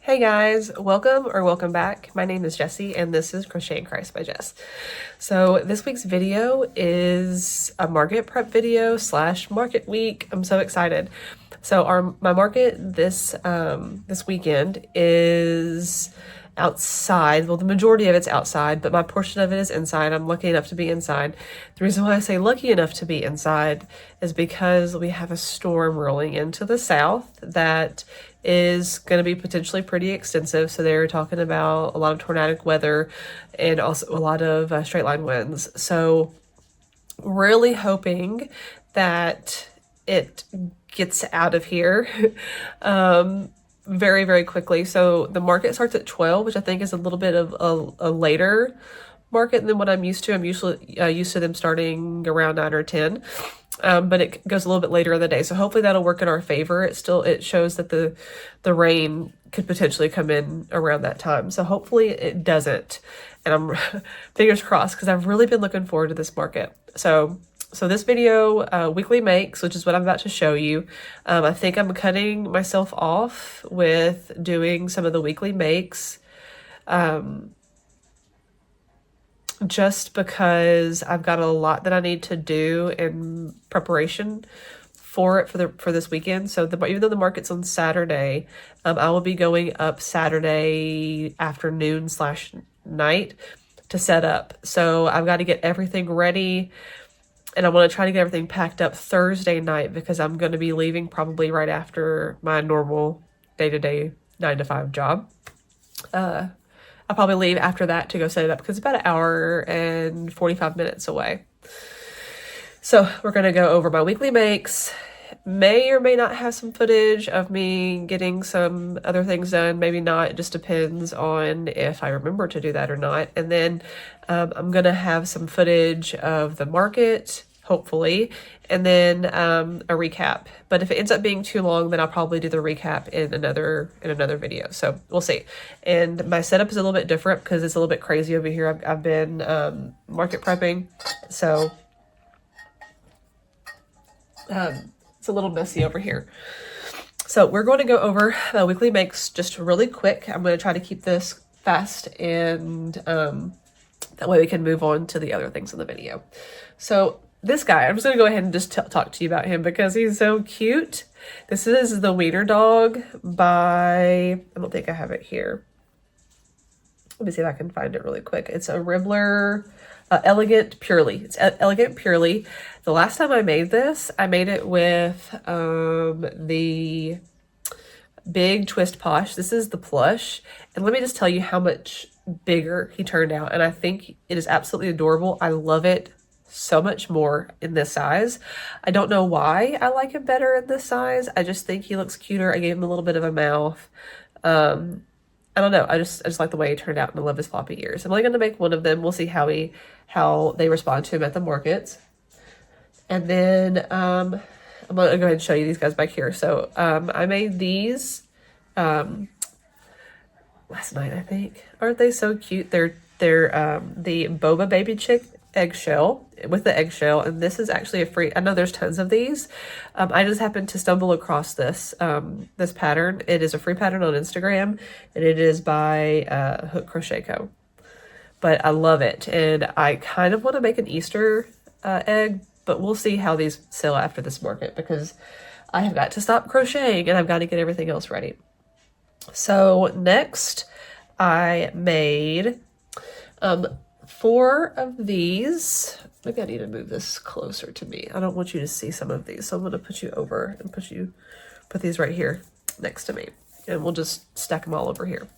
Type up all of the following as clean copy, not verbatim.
Hey guys, welcome or welcome back. My name is Jessie and this is Crocheting Christ by Jess. So this week's video is a market prep video slash market week. I'm so excited. So my market this weekend is outside. Well, the majority of it's outside, but my portion of it is inside. I'm lucky enough to be inside. The reason why I say lucky enough to be inside is because we have a storm rolling into the south that is going to be potentially pretty extensive. So they're talking about a lot of tornadic weather and also a lot of straight line winds. So really hoping that it gets out of here very, very quickly. So the market starts at 12, which I think is a little bit of a later market than what I'm used to. I'm usually used to them starting around 9 or 10. But it goes a little bit later in the day. So hopefully that'll work in our favor. It shows that the rain could potentially come in around that time. So hopefully it doesn't. And I'm fingers crossed because I've really been looking forward to this market. So this video, weekly makes, which is what I'm about to show you. I think I'm cutting myself off with doing some of the weekly makes. Just because I've got a lot that I need to do in preparation for it for this weekend. So even though the market's on Saturday, I will be going up Saturday afternoon / night to set up. So I've got to get everything ready, and I want to try to get everything packed up Thursday night because I'm going to be leaving probably right after my normal day-to-day 9 to 5 job. I'll probably leave after that to go set it up because it's about an hour and 45 minutes away. So we're going to go over my weekly makes. May or may not have some footage of me getting some other things done. Maybe not. It just depends on if I remember to do that or not. And then I'm going to have some footage of the market, hopefully, and then a recap. But if it ends up being too long, then I'll probably do the recap in another video. So we'll see. And my setup is a little bit different because it's a little bit crazy over here. I've been market prepping, so it's a little messy over here. So we're going to go over my weekly makes just really quick. I'm going to try to keep this fast, and that way we can move on to the other things in the video. So this guy, I'm just going to go ahead and just talk to you about him because he's so cute. This is the Wiener Dog by, I don't think I have it here. Let me see if I can find it really quick. It's a RIbblr Elegant Purely. It's Elegant Purely. The last time I made this, I made it with the Big Twist Posh. This is the plush. And let me just tell you how much bigger he turned out. And I think it is absolutely adorable. I love it so much more in this size. I don't know why I like him better in this size. I just think he looks cuter. I gave him a little bit of a mouth. I don't know. I just like the way he turned out, and I love his floppy ears. I'm only going to make one of them. We'll see how they respond to him at the markets. And then I'm going to go ahead and show you these guys back here. So I made these last night, I think. Aren't they so cute? They're the Boba baby chick eggshell with the eggshell, and this is actually a free, I know there's tons of these. I just happened to stumble across this this pattern. It is a free pattern on Instagram, and it is by Hook Crochet Co. But I love it, and I kind of want to make an Easter egg, but we'll see how these sell after this market because I have got to stop crocheting and I've got to get everything else ready. So next I made 4 of these. Maybe I need to move this closer to me. I don't want you to see some of these, so I'm going to put you over and put these right here next to me, and we'll just stack them all over here.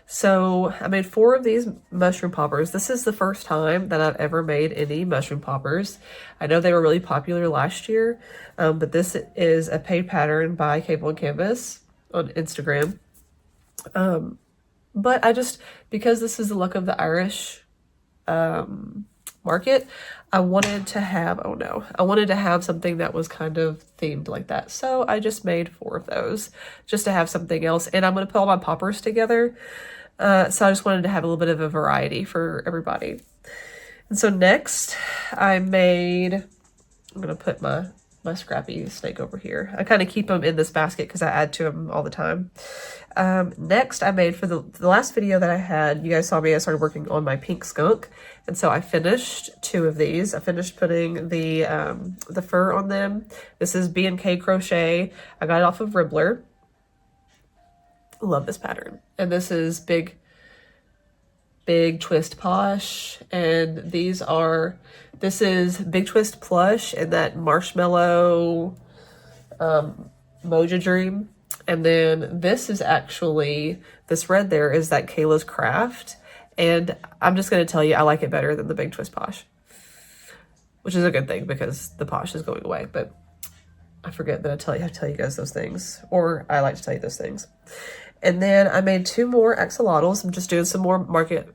So I made 4 of these mushroom poppers. This is the first time that I've ever made any mushroom poppers. I know they were really popular last year, but this is a paid pattern by Cable and Canvas on Instagram. But because this is the luck of the Irish market, I wanted to have something that was kind of themed like that. So I just made 4 of those just to have something else. And I'm going to put all my poppers together. So I just wanted to have a little bit of a variety for everybody. And so next I'm going to put my my scrappy snake over here. I kind of keep them in this basket because I add to them all the time. Next, I made for the last video that I had, you guys saw me, I started working on my pink skunk. And so I finished 2 of these. I finished putting the fur on them. This is BnkCrochet. I got it off of RIbblr. Love this pattern. And this is Big Twist Posh. And this is Big Twist Plush and that Marshmallow Moja Dream. And then this is actually, this red there is that Kayla's Craft. And I'm just going to tell you, I like it better than the Big Twist Posh. Which is a good thing because the Posh is going away. But I forget that I have to tell you guys those things. Or I like to tell you those things. And then I made 2 more axolotls. I'm just doing some more market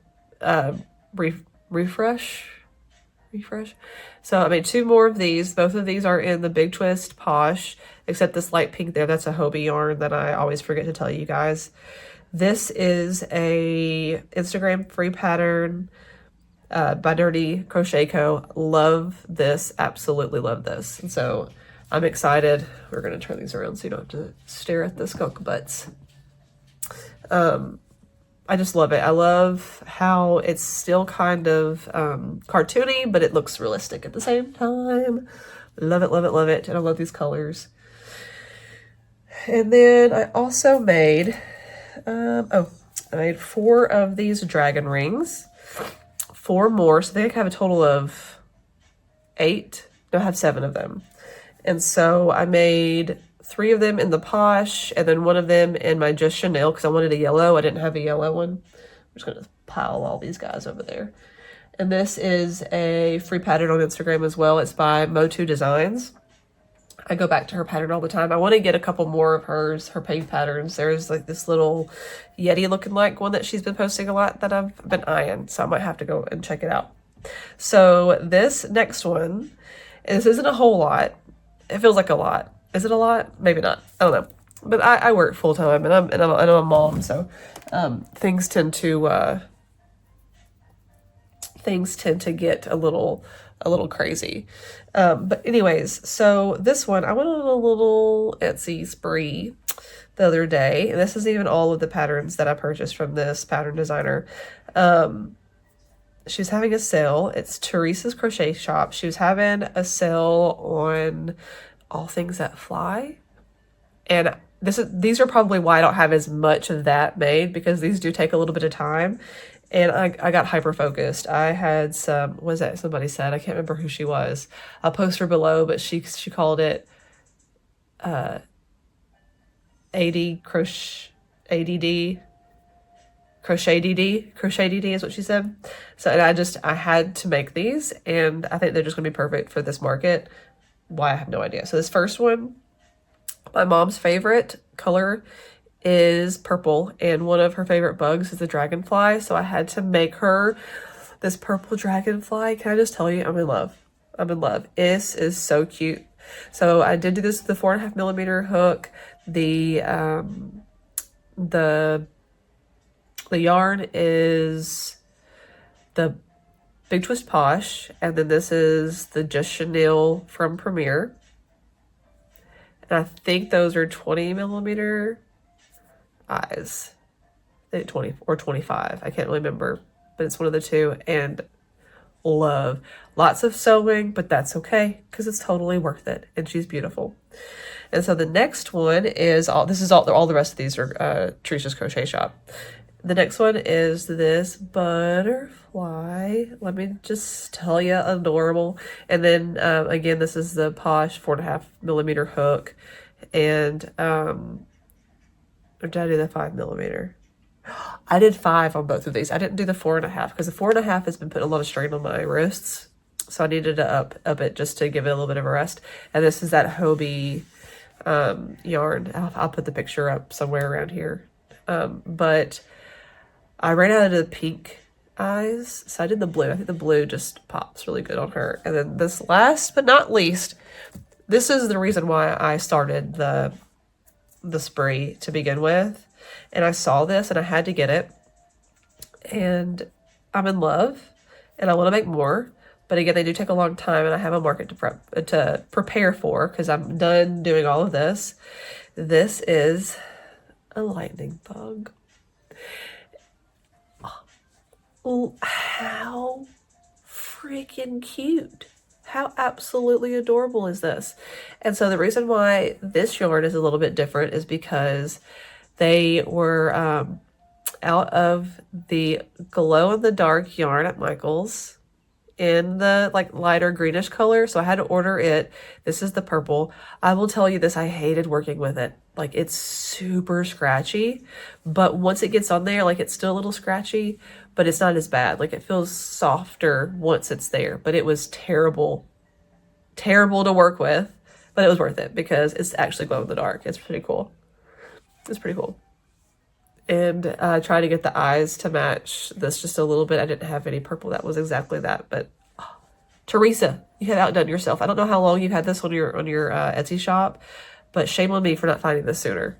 refresh. So I made 2 more of these. Both of these are in the Big Twist Posh, except this light pink there, that's a Hobie yarn that I always forget to tell you guys. This is a Instagram free pattern by Dirty Crochet Co. Love this, absolutely love this. And so I'm excited. We're gonna turn these around so you don't have to stare at the skunk butts. I just love it. I love how it's still kind of cartoony, but it looks realistic at the same time. Love it, love it, love it. And I love these colors. And then I also made, I made 4 of these dragon rings. 4 more. So I think I have a total of 8. No, I have 7 of them. And so I made 3 of them in the Posh, and then 1 of them in my Just Chanel because I wanted a yellow. I didn't have a yellow one. I'm just going to pile all these guys over there. And this is a free pattern on Instagram as well. It's by Motu Designs. I go back to her pattern all the time. I want to get a couple more of her paint patterns. There's like this little Yeti looking like one that she's been posting a lot that I've been eyeing. So I might have to go and check it out. So this next one, this isn't a whole lot. It feels like a lot. Is it a lot? Maybe not. I don't know. But I work full time and I'm a mom, so things tend to get a little crazy. But anyways, so this one I went on a little Etsy spree the other day, and this is even all of the patterns that I purchased from this pattern designer. She was having a sale. It's Teresa's Crochet Shop. She was having a sale on all things that fly, and these are probably why I don't have as much of that made, because these do take a little bit of time, and I got hyper focused. I had some, what was that somebody said? I can't remember who she was. I'll post her below, but she called it ADD crochet DD is what she said. So, and I had to make these, and I think they're just gonna be perfect for this market. Why, I have no idea. So this first one, my mom's favorite color is purple, and one of her favorite bugs is the dragonfly. So I had to make her this purple dragonfly. Can I just tell you, I'm in love. I'm in love. This is so cute. So I did do this with the 4.5 millimeter hook. The yarn is the Big Twist Posh, and then this is the Just Chanel from Premier. And I think those are 20 millimeter eyes. I think 20 or 25. I can't really remember, but it's one of the two. And love. Lots of sewing, but that's okay because it's totally worth it. And she's beautiful. And so the next one is all the rest of these are Teresa's Crochet Shop. The next one is this butterfly. Let me just tell you, adorable. And then again, this is the Posh 4.5 millimeter hook. And or did I do the 5 millimeter? I did 5 on both of these. I didn't do the 4.5 because the 4.5 has been putting a lot of strain on my wrists. So I needed to up it just to give it a little bit of a rest. And this is that Hobie yarn. I'll put the picture up somewhere around here. But I ran out of the pink eyes, so I did the blue. I think the blue just pops really good on her. And then this last but not least, this is the reason why I started the spree to begin with. And I saw this and I had to get it. And I'm in love and I want to make more. But again, they do take a long time, and I have a market to prepare for because I'm done doing all of this. This is a lightning bug. Oh, how freaking cute. How absolutely adorable is this? And so the reason why this yarn is a little bit different is because they were out of the glow-in-the-dark yarn at Michael's in the like lighter greenish color, so I had to order it. This is the purple. I will tell you this, I hated working with it. Like, it's super scratchy, but once it gets on there, like, it's still a little scratchy, but it's not as bad. Like, it feels softer once it's there, but it was terrible to work with, but it was worth it because it's actually glow in the dark. It's pretty cool. It's pretty cool. And try to get the eyes to match this just a little bit. I didn't have any purple that was exactly that, but Teresa, you have outdone yourself. I don't know how long you've had this on your Etsy shop, but shame on me for not finding this sooner.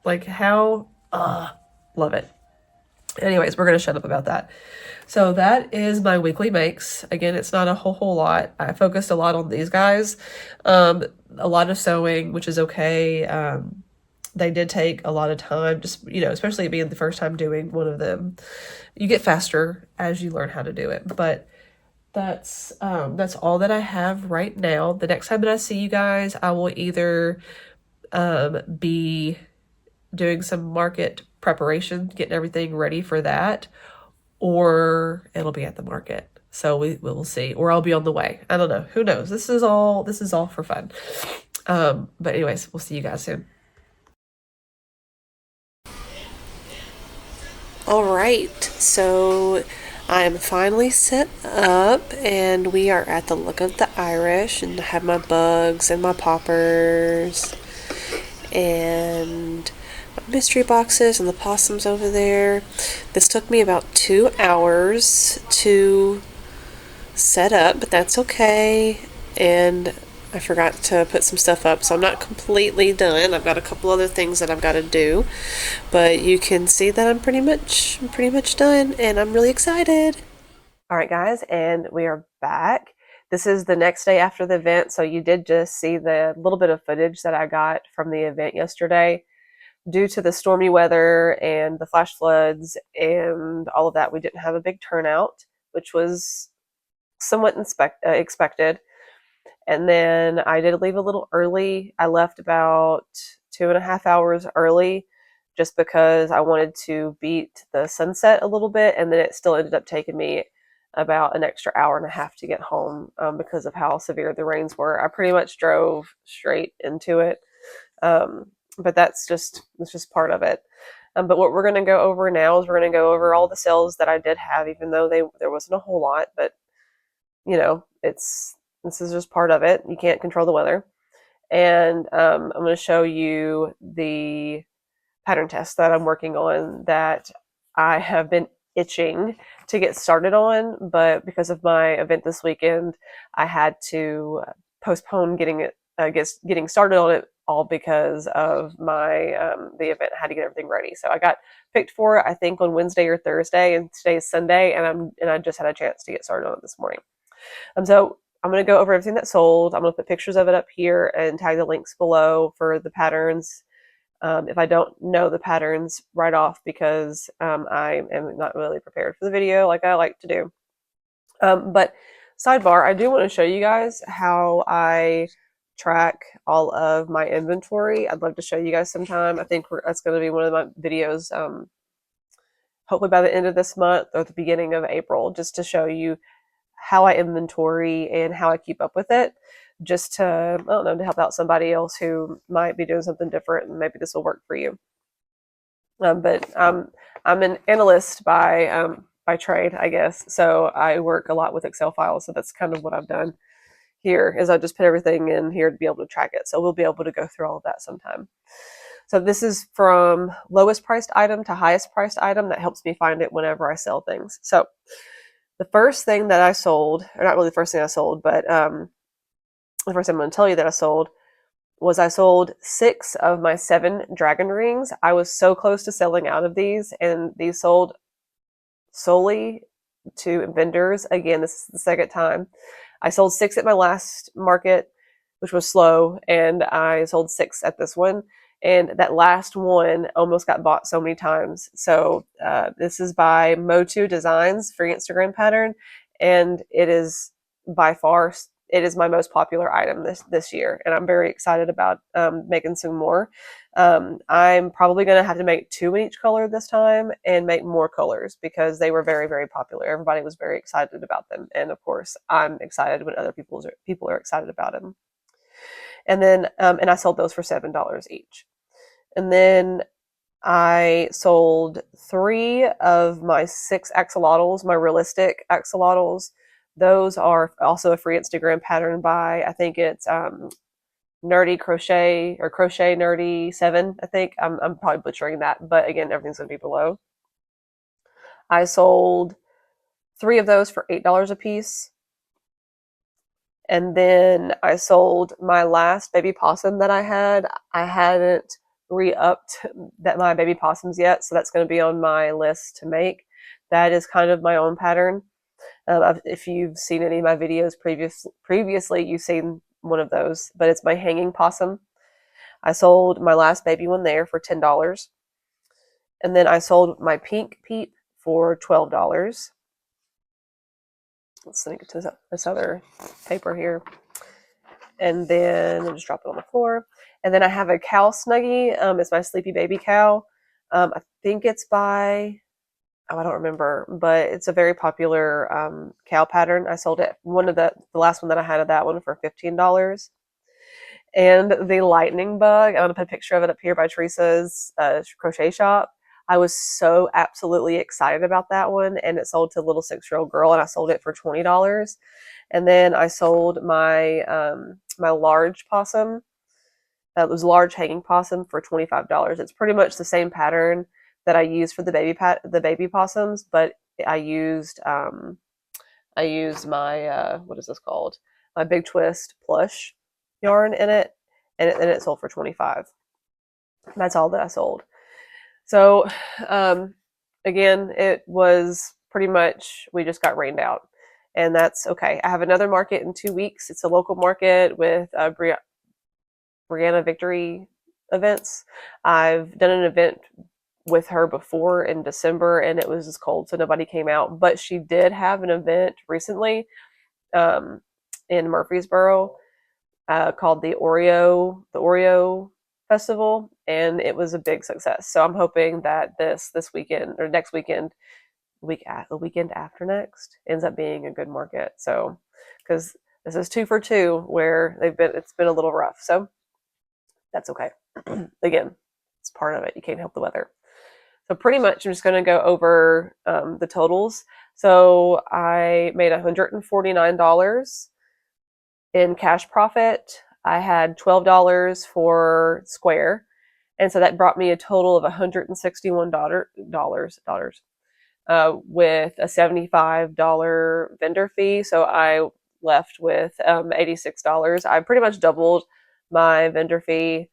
Like, how love it. Anyways, we're gonna shut up about that. So that is my weekly makes. Again, it's not a whole lot. I focused a lot on these guys. A lot of sewing, which is okay. They did take a lot of time, just, you know, especially being the first time doing one of them. You get faster as you learn how to do it, but that's all that I have right now. The next time that I see you guys, I will either be doing some market preparation, getting everything ready for that, or it'll be at the market. So we'll see, or I'll be on the way. I don't know. Who knows? This is all for fun. But anyways, we'll see you guys soon. All right, so I'm finally set up, and we are at the Look of the Irish, and I have my bugs and my poppers and my mystery boxes and the possums over there. This took me about 2 hours to set up, but that's okay. And I forgot to put some stuff up, so I'm not completely done. I've got a couple other things that I've got to do, but you can see that I'm pretty much done, and I'm really excited. All right, guys, and we are back. This is the next day after the event, so you did just see the little bit of footage that I got from the event yesterday. Due to the stormy weather and the flash floods and all of that, we didn't have a big turnout, which was somewhat expected. And then I did leave a little early. I left about 2.5 hours early just because I wanted to beat the sunset a little bit, and then it still ended up taking me about an extra hour and a half to get home because of how severe the rains were. I pretty much drove straight into it, but that's just part of it. But what we're going to go over now is we're going to go over all the sales that I did have, even though there wasn't a whole lot, but you know, this is just part of it. You can't control the weather. And I'm going to show you the pattern test that I'm working on that I have been itching to get started on, but because of my event this weekend, I had to postpone getting started on it, all because of my the event. I had to get everything ready. So I got picked for it, I think, on Wednesday or Thursday, and today is Sunday, and I just had a chance to get started on it this morning. So I'm going to go over everything that sold. I'm going to put pictures of it up here and tag the links below for the patterns. If I don't know the patterns right off, because I am not really prepared for the video like I like to do. But sidebar, I do want to show you guys how I track all of my inventory. I'd love to show you guys sometime. I think that's going to be one of my videos, hopefully by the end of this month or the beginning of April, just to show you how I inventory and how I keep up with it, just to, I don't know, to help out somebody else who might be doing something different, and maybe this will work for you. But I'm an analyst by trade, I guess. So I work a lot with Excel files. So that's kind of what I've done here, is I just put everything in here to be able to track it. So we'll be able to go through all of that sometime. So this is from lowest priced item to highest priced item. That helps me find it whenever I sell things. So the first thing that I sold, or not really the first thing I sold, but the first thing I'm going to tell you that I sold was I sold 6 of my 7 dragon rings. I was so close to selling out of these, and these sold solely to vendors. Again, this is the second time. I sold 6 at my last market, which was slow, and I sold 6 at this one. And that last one almost got bought so many times. So this is by Motu Designs, free Instagram pattern, and it is by far, it is my most popular item this year, and I'm very excited about making some more. I'm probably going to have to make 2 in each color this time and make more colors because they were very, very popular. Everybody was very excited about them, and of course, I'm excited when other people are excited about them. And then, and I sold those for $7 each. And then I sold 3 of my 6 axolotls, my realistic axolotls. Those are also a free Instagram pattern by, I think it's Nerdy Crochet or Crochet Nerdy 7, I think. I'm probably butchering that, but again, everything's going to be below. I sold 3 of those for $8 a piece. And then I sold my last baby possum that I had. I hadn't re-upped my baby possums yet, so that's going to be on my list to make. That is kind of my own pattern. If you've seen any of my videos previously, you've seen one of those, but it's my hanging possum. I sold my last baby one there for $10. And then I sold my pink peep for $12. Let's get to this other paper here. And then I'll just drop it on the floor. And then I have a cow snuggie. It's my sleepy baby cow. I think it's by, I don't remember, but it's a very popular cow pattern. I sold it, the last one that I had of that one for $15. And the lightning bug, I'm going to put a picture of it up here by Teresa's crochet shop. I was so absolutely excited about that one, and it sold to a little 6-year-old girl, and I sold it for $20. And then I sold my my large possum. It was large hanging possum for $25. It's pretty much the same pattern that I used for the baby possums, but I used my what is this called? My Big Twist plush yarn in it, and it sold for $25. That's all that I sold. So again, it was pretty much, we just got rained out, and that's okay. I have another market in 2 weeks. It's a local market with Brianna Victory events. I've done an event with her before in December, and it was just cold, so nobody came out. But she did have an event recently in Murfreesboro called the Oreo Festival, and it was a big success. So I'm hoping that this weekend or next weekend, the weekend after next, ends up being a good market. So because this is 2 for 2 where it's been a little rough. So that's okay. Again, it's part of it. You can't help the weather. So pretty much I'm just going to go over the totals. So I made $149 in cash profit. I had $12 for Square, and so that brought me a total of $161 with a $75 vendor fee. So I left with $86. I pretty much doubled my vendor fee.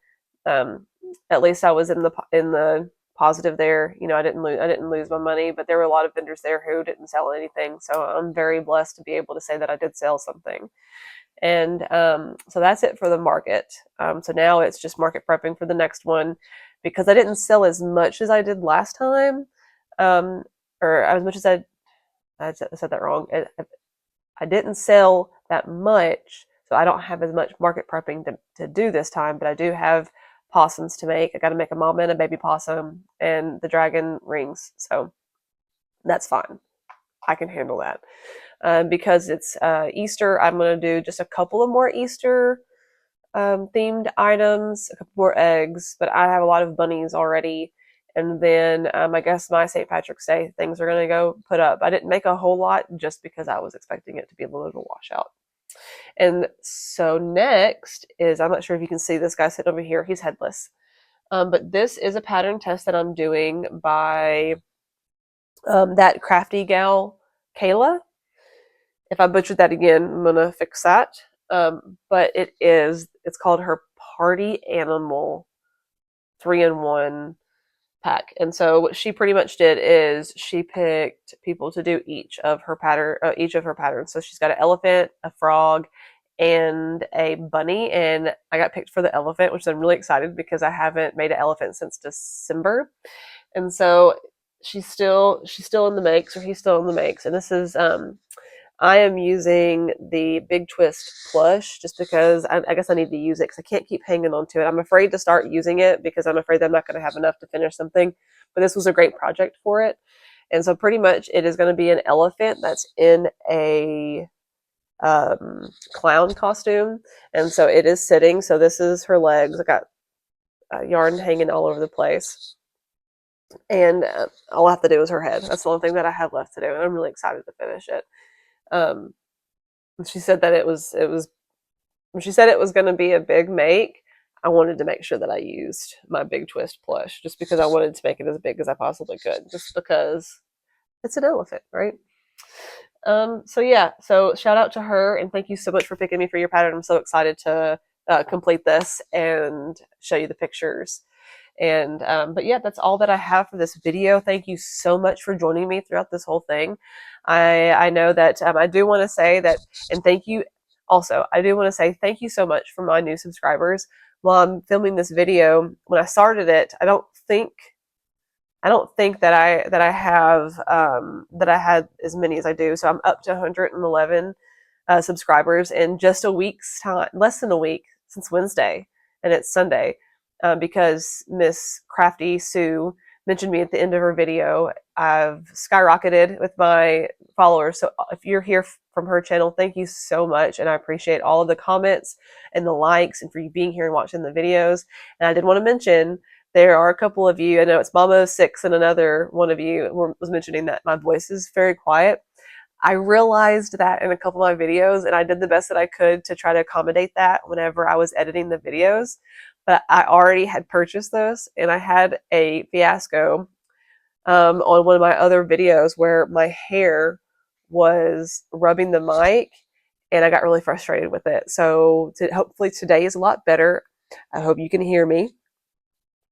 At least I was in the positive there. You know, I didn't lose my money, but there were a lot of vendors there who didn't sell anything. So I'm very blessed to be able to say that I did sell something. And so that's it for the market. So now it's just market prepping for the next one, because I didn't sell as much as I did last time, or as much as I said that wrong. I didn't sell that much, so I don't have as much market prepping to do this time, but I do have possums to make. I got to make a mama and a baby possum and the dragon rings, so that's fine. I can handle that. Because it's Easter, I'm going to do just a couple of more Easter themed items, a couple more eggs, but I have a lot of bunnies already. And then I guess my St. Patrick's Day things are going to go put up. I didn't make a whole lot just because I was expecting it to be a little bit of a washout. And so next is, I'm not sure if you can see this guy sitting over here. He's headless. But this is a pattern test that I'm doing by that crafty gal, Kayla. If I butchered that again, I'm going to fix that. But it's called her Party Animal 3-in-1 pack. And so what she pretty much did is she picked people to do each of her patterns. So she's got an elephant, a frog, and a bunny. And I got picked for the elephant, which I'm really excited because I haven't made an elephant since December. And so she's still in the makes, or he's still in the makes. And this is I am using the Big Twist plush just because I guess I need to use it because I can't keep hanging on to it. I'm afraid to start using it because I'm afraid I'm not going to have enough to finish something. But this was a great project for it. And so pretty much it is going to be an elephant that's in a clown costume. And so it is sitting. So this is her legs. I got yarn hanging all over the place. And all I have to do is her head. That's the only thing that I have left to do. And I'm really excited to finish it. She said that it was when she said it was going to be a big make. I wanted to make sure that I used my Big Twist plush just because I wanted to make it as big as I possibly could, just because it's an elephant, right? So yeah, so shout out to her, and thank you so much for picking me for your pattern. I'm so excited to complete this and show you the pictures. And but yeah, that's all that I have for this video. Thank you so much for joining me throughout this whole thing. I know that I do want to say that, and thank you also. I do want to say thank you so much for my new subscribers. While I'm filming this video, when I started it, I don't think that I had as many as I do. So I'm up to 111 subscribers in just a week's time, less than a week since Wednesday, and it's Sunday. Because Miss Crafty Sue mentioned me at the end of her video. I've skyrocketed with my followers. So if you're here from her channel, thank you so much. And I appreciate all of the comments and the likes and for you being here and watching the videos. And I did want to mention there are a couple of you, I know it's Mama6 and another one of you was mentioning that my voice is very quiet. I realized that in a couple of my videos, and I did the best that I could to try to accommodate that whenever I was editing the videos. But I already had purchased those, and I had a fiasco on one of my other videos where my hair was rubbing the mic, and I got really frustrated with it. So hopefully today is a lot better. I hope you can hear me.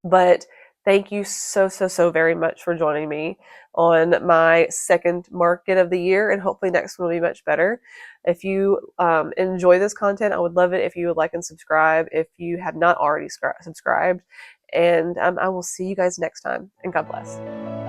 But thank you so very much for joining me on my second market of the year, and hopefully next one will be much better. If you enjoy this content, I would love it if you would like and subscribe if you have not already subscribed. And I will see you guys next time, and God bless.